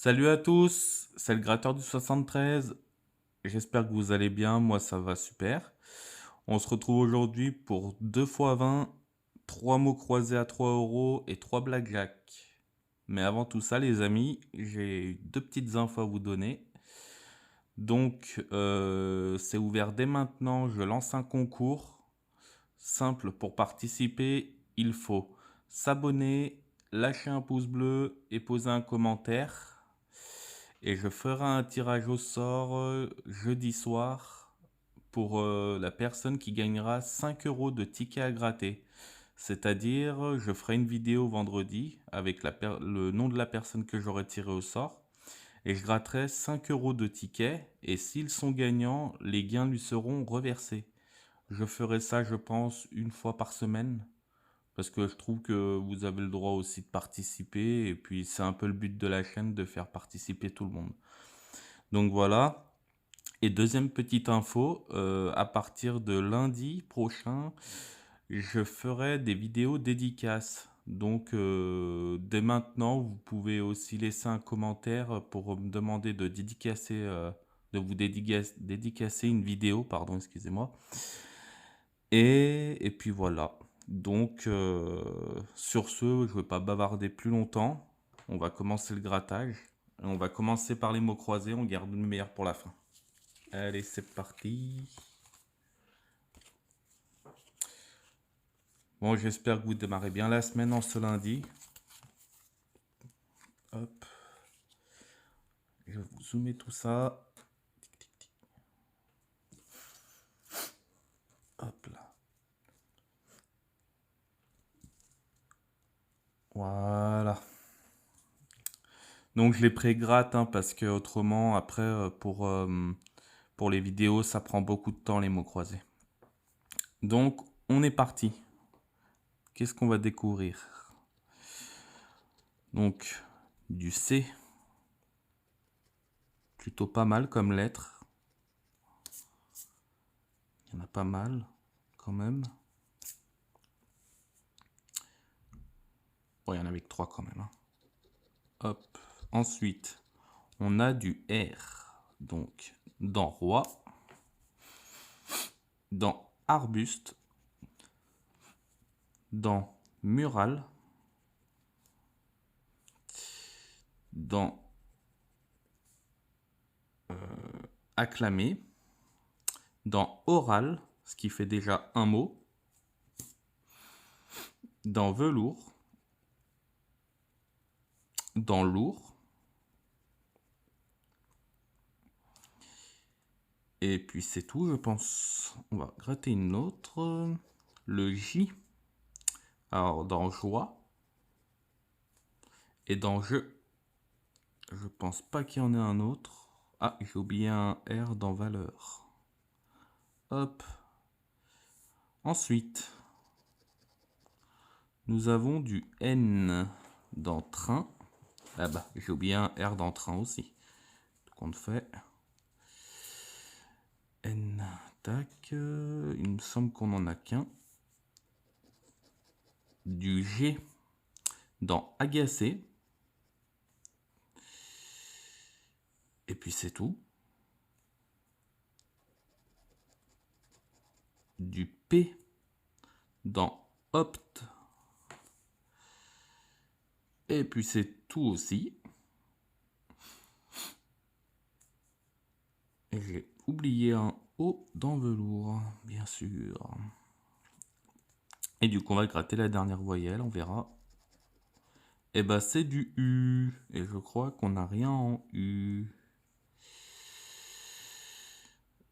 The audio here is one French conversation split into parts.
Salut à tous, c'est le gratteur du 73. J'espère que vous allez bien, moi ça va super. On se retrouve aujourd'hui pour 2 fois 20, 3 mots croisés à 3 euros et 3 blackjack. Mais avant tout ça les amis, j'ai deux petites infos à vous donner. Donc c'est ouvert dès maintenant, je lance un concours. Simple, pour participer, il faut s'abonner, lâcher un pouce bleu et poser un commentaire. Et je ferai un tirage au sort jeudi soir pour la personne qui gagnera 5 euros de tickets à gratter. C'est-à-dire, je ferai une vidéo vendredi avec le nom de la personne que j'aurai tiré au sort. Et je gratterai 5 euros de tickets. Et s'ils sont gagnants, les gains lui seront reversés. Je ferai ça, je pense, une fois par semaine. Parce que je trouve que vous avez le droit aussi de participer. Et puis, c'est un peu le but de la chaîne de faire participer tout le monde. Donc voilà. Et deuxième petite info, à partir de lundi prochain, je ferai des vidéos dédicaces. Donc dès maintenant, vous pouvez aussi laisser un commentaire pour me demander de dédicacer, dédicacer une vidéo, pardon, excusez-moi. Et puis voilà. Donc sur ce, je ne vais pas bavarder plus longtemps. On va commencer le grattage. On va commencer par les mots croisés, on garde le meilleur pour la fin. Allez, c'est parti. Bon, j'espère que vous démarrez bien la semaine en ce lundi. Hop. Je vais vous zoomer tout ça. Hop là. Voilà. Donc je les pré-gratte parce que autrement, après, pour les vidéos, ça prend beaucoup de temps les mots croisés. Donc, on est parti. Qu'est-ce qu'on va découvrir? Donc, du C. Plutôt pas mal comme lettre. Il y en a pas mal, quand même. Bon, il y en avait que 3 quand même. Hop. Ensuite, on a du R. Donc, dans roi, dans arbuste, dans mural, dans acclamé, dans oral, ce qui fait déjà un mot, dans velours, dans lourd, et puis c'est tout, je pense. On va gratter une autre. Le J. Alors, dans joie et dans jeu. Je pense pas qu'il y en ait un autre. Ah, j'ai oublié un R dans valeur. Hop. Ensuite, nous avons du N dans train. Ah bah, j'ai oublié un R dans train aussi. Donc on fait N, tac. Il me semble qu'on en a qu'un. Du G dans agacé. Et puis c'est tout. Du P dans opt. Et puis c'est tout aussi. Et j'ai oublié un O dans velours, bien sûr. Et du coup, on va gratter la dernière voyelle, on verra. Et bah, c'est du U. Et je crois qu'on n'a rien en U.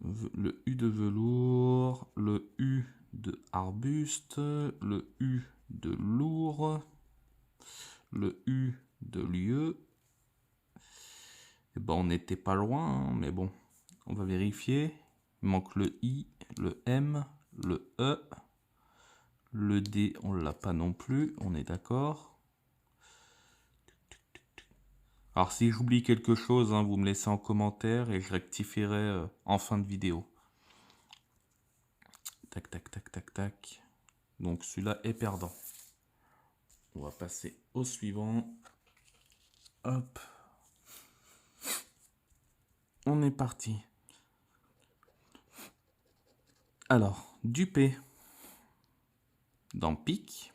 Le U de velours, le U de arbuste, le U de lourd, le U de lieu. Et ben, on n'était pas loin, hein, mais bon, on va vérifier. Il manque le I, le M, le E. Le D, on l'a pas non plus, on est d'accord. Alors si j'oublie quelque chose, vous me laissez en commentaire et je rectifierai en fin de vidéo. Tac, tac, tac, tac, tac. Donc celui-là est perdant. On va passer au suivant. Hop. on est parti. Alors, du P dans pic,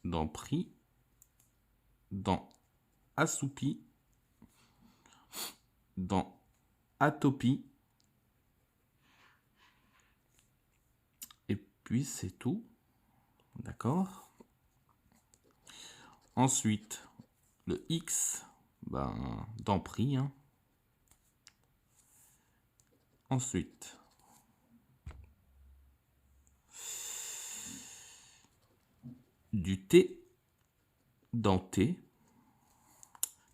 dans prix, dans assoupi, dans atopie, et puis c'est tout. D'accord. Ensuite, le X, dans prix. Hein. Ensuite, du T dans T,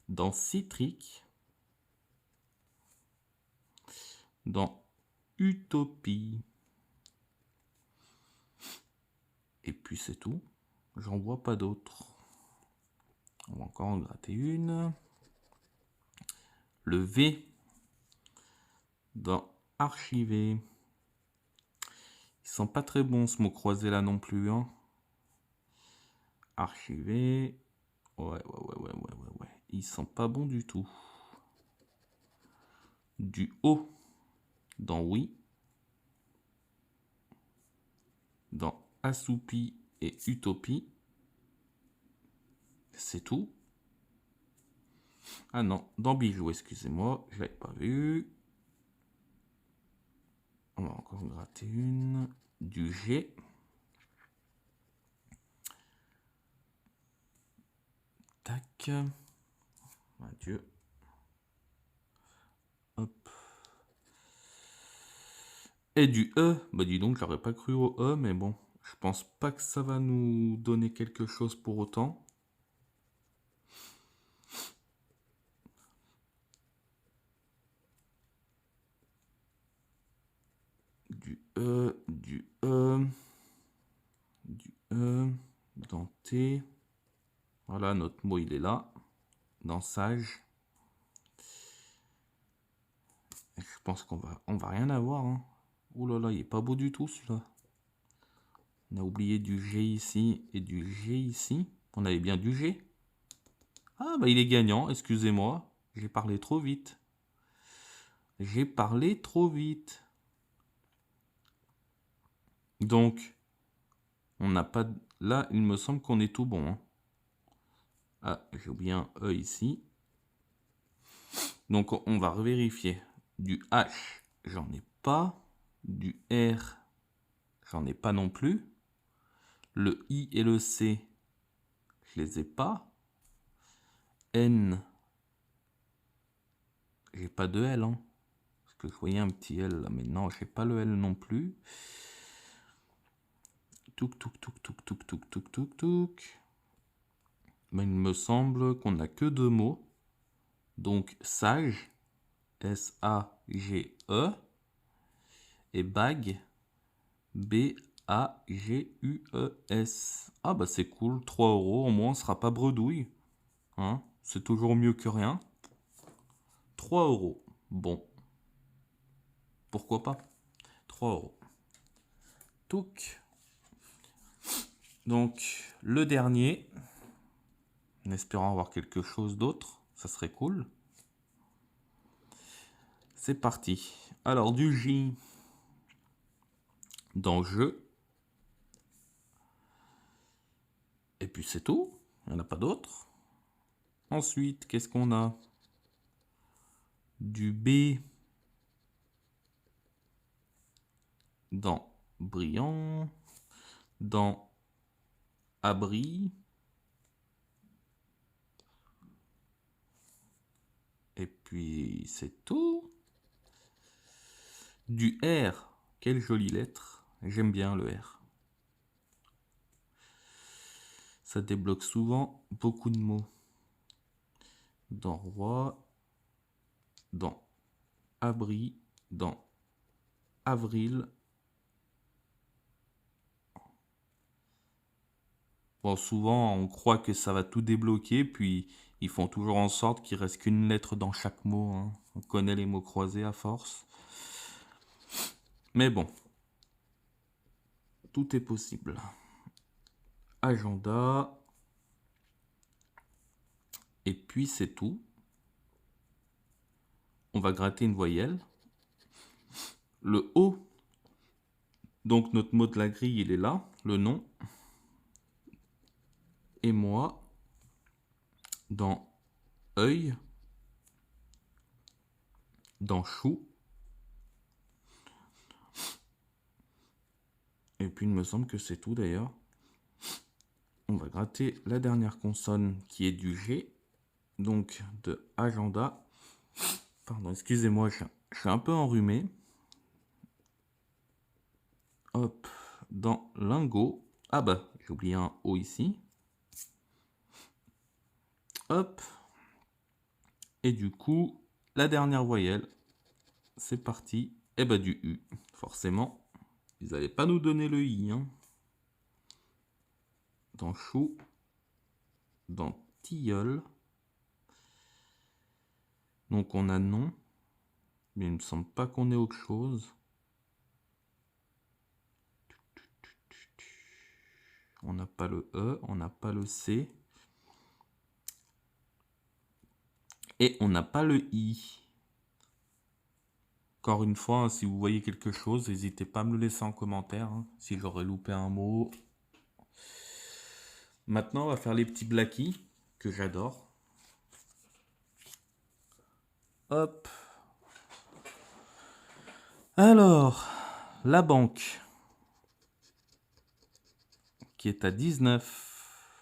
dans citrique, dans utopie. Et puis c'est tout. J'en vois pas d'autres. On va encore en gratter une. Le V dans archiver. Ils sont pas très bons ce mot croisé là non plus. Hein. Archiver. Ouais. Ils sont pas bons du tout. Du O dans oui. Dans assoupi et utopie. C'est tout. Ah non, dans bijou, excusez-moi, je l'avais pas vu. On va encore gratter une. Du G. Tac. Adieu. Hop. Et du E. Bah dis donc, j'aurais pas cru au E, mais bon. Je pense pas que ça va nous donner quelque chose pour autant. Du E, du E, du E, dans T. Voilà, notre mot, il est là. Dans sage. Et je pense qu'on va rien avoir. Hein. Ouh là là, il est pas beau du tout celui-là. On a oublié du G ici et du G ici. On avait bien du G. Ah bah il est gagnant, excusez-moi. J'ai parlé trop vite. J'ai parlé trop vite. Donc, on n'a pas... Là, il me semble qu'on est tout bon. Hein. Ah, j'ai oublié un E ici. Donc, on va revérifier. Du H, j'en ai pas. Du R, j'en ai pas non plus. Le I et le C, je les ai pas. N, j'ai pas de L. Hein. Parce que je voyais un petit L là, mais non, j'ai pas le L non plus. Touk. Mais il me semble qu'on n'a que deux mots. Donc sage, S-A-G-E, et bague, B-A-G-U-E-S. Ah bah c'est cool, 3 euros, au moins on sera pas bredouille. Hein, c'est toujours mieux que rien. 3 euros, bon. Pourquoi pas 3 euros. Touc. Donc le dernier, en espérant avoir quelque chose d'autre, ça serait cool. C'est parti. Alors du J dans jeu. Et puis c'est tout. Il n'y en a pas d'autre. Ensuite, qu'est-ce qu'on a? Du B dans brillant. Dans abri. Et puis c'est tout. Du R. Quelle jolie lettre. J'aime bien le R. Ça débloque souvent beaucoup de mots. Dans roi. Dans abri. Dans avril. Bon, souvent, on croit que ça va tout débloquer, puis ils font toujours en sorte qu'il reste qu'une lettre dans chaque mot. Hein. On connaît les mots croisés à force. Mais bon, tout est possible. Agenda. Et puis c'est tout. on va gratter une voyelle. Le O, donc notre mot de la grille, il est là, le nom. Et moi, dans œil, dans chou. Et puis il me semble que c'est tout d'ailleurs. On va gratter la dernière consonne qui est du G, donc de agenda. Pardon, excusez-moi, je suis un peu enrhumé. Hop, dans lingot. Ah bah, j'ai oublié un O ici. Hop. Et du coup, la dernière voyelle, c'est parti. Et bah du U, forcément. Ils n'allaient pas nous donner le I. Hein. Dans chou, dans tilleul. Donc on a non, mais il ne me semble pas qu'on ait autre chose. On n'a pas le E, on n'a pas le C. Et on n'a pas le I. Encore une fois, hein, si vous voyez quelque chose, n'hésitez pas à me le laisser en commentaire. Hein, si j'aurais loupé un mot. Maintenant, on va faire les petits blackies que j'adore. Hop. Alors, la banque qui est à 19.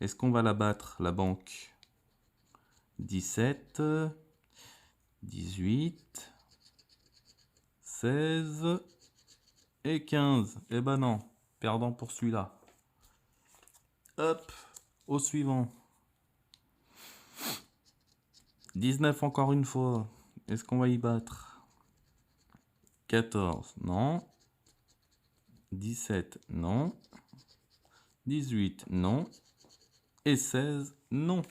Est-ce qu'on va la battre, la banque? 17, 18, 16 et 15. Eh ben non, perdant pour celui-là. Hop, au suivant. 19 encore une fois. Est-ce qu'on va y battre? 14, non. 17, non. 18, non. Et 16, non.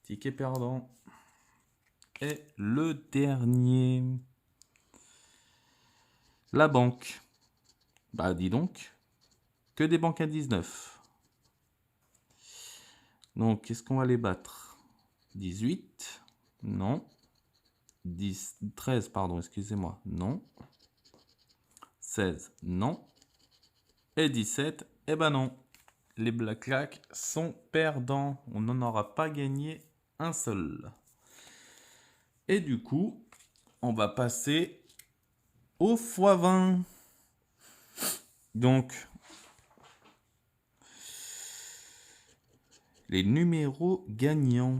Ticket perdant. Et le dernier. La banque. Bah dis donc. Que des banques à 19. Donc, est-ce qu'on va les battre? 18, non. 13, pardon, excusez-moi, non. 16, non. Et 17, eh ben non. Les Black sont perdants. On n'en aura pas gagné un seul. Et du coup, on va passer au x20. Donc, les numéros gagnants.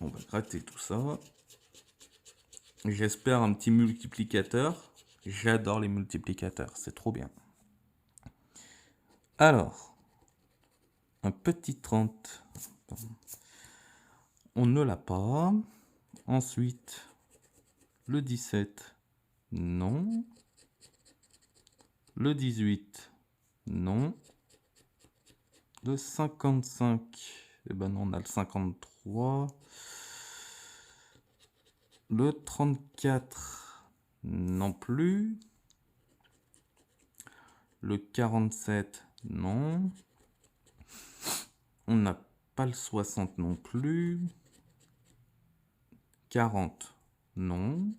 On va gratter tout ça. J'espère un petit multiplicateur. J'adore les multiplicateurs, c'est trop bien. Alors, un petit 30. On ne l'a pas. Ensuite, le 17, non. Le 18, non. Le 55, eh ben non, on a le 53. Le 34, non plus. Le 47, non. On n'a pas le 60 non plus. 40, non.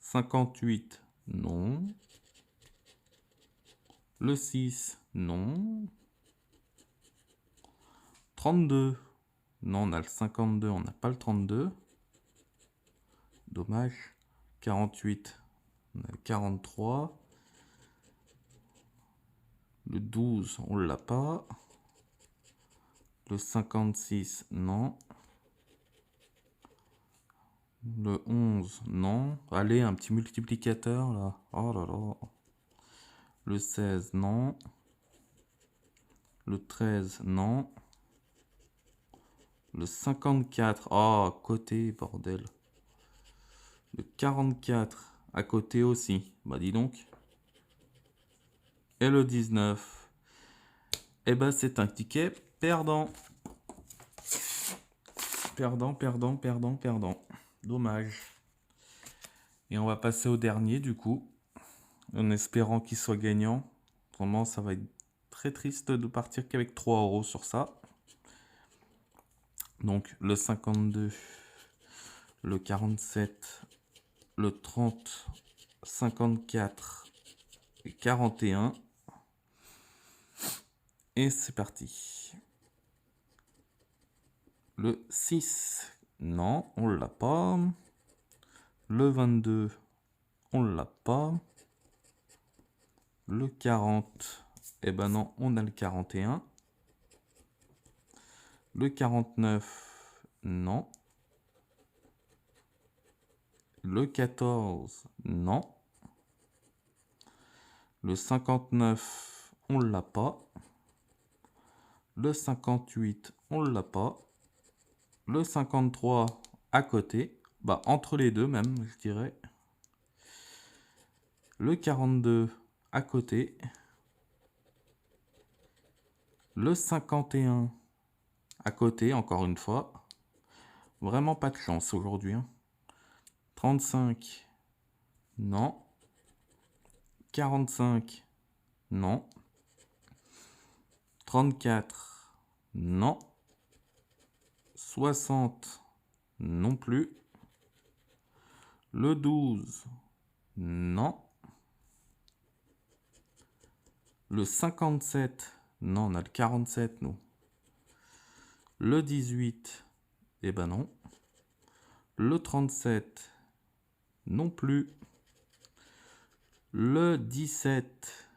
58, non. Le 6, non. 32, non, on a le 52, on n'a pas le 32. Dommage. 48, on a le 43. Le 12, on l'a pas. Le 56, non. Le 11, non. Allez, un petit multiplicateur, là. Oh là là. Le 16, non. Le 13, non. Le 54, oh, à côté, bordel. Le 44, à côté aussi. Bah, dis donc. Et le 19, eh ben, c'est un ticket perdant. Perdant, perdant, perdant, perdant. Dommage. Et on va passer au dernier, du coup. En espérant qu'il soit gagnant. Vraiment, ça va être très triste de partir qu'avec 3 € sur ça. Donc le 52, le 47, le 30, 54 et 41. Et c'est parti. Le 6, non, on l'a pas. Le 22, on l'a pas. Le 40, eh ben non, on a le 41. Le 49, non. Le 14, non. Le 59, on l'a pas. Le 58, on l'a pas. Le 53, à côté. Bah, entre les deux même, je dirais. Le 42, à côté. Le 51, à côté, encore une fois. Vraiment pas de chance aujourd'hui. 35, non. 45, non. 34, non. 60, non plus. Le 12, non. Le 57, non, on a le 47, nous. Le 18, eh ben non. Le 37, non plus. Le 17,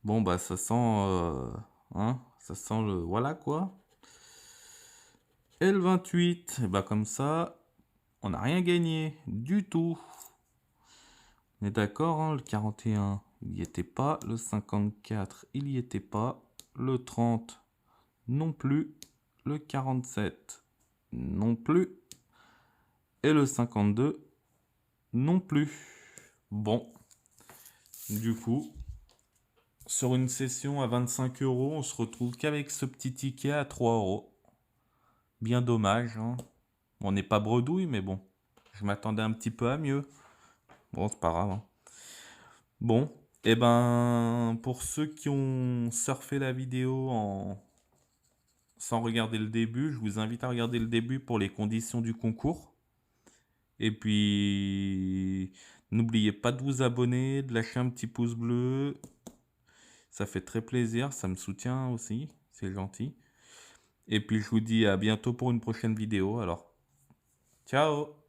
bon, bah, ça sent, ça sent le, voilà, quoi. Et le 28, eh ben, comme ça, on n'a rien gagné du tout. On est d'accord, hein, le 41, il n'y était pas. Le 54, il n'y était pas. Le 30, non plus. Le 47, non plus. Et le 52, non plus. Bon, du coup, sur une session à 25 euros, on se retrouve qu'avec ce petit ticket à 3 euros. Bien dommage, hein. On n'est pas bredouille, mais bon, je m'attendais un petit peu à mieux. Bon, c'est pas grave, hein. Bon, et ben, pour ceux qui ont surfé la vidéo sans regarder le début, je vous invite à regarder le début pour les conditions du concours. Et puis, n'oubliez pas de vous abonner, de lâcher un petit pouce bleu. Ça fait très plaisir, ça me soutient aussi, c'est gentil. Et puis, je vous dis à bientôt pour une prochaine vidéo. Alors, ciao!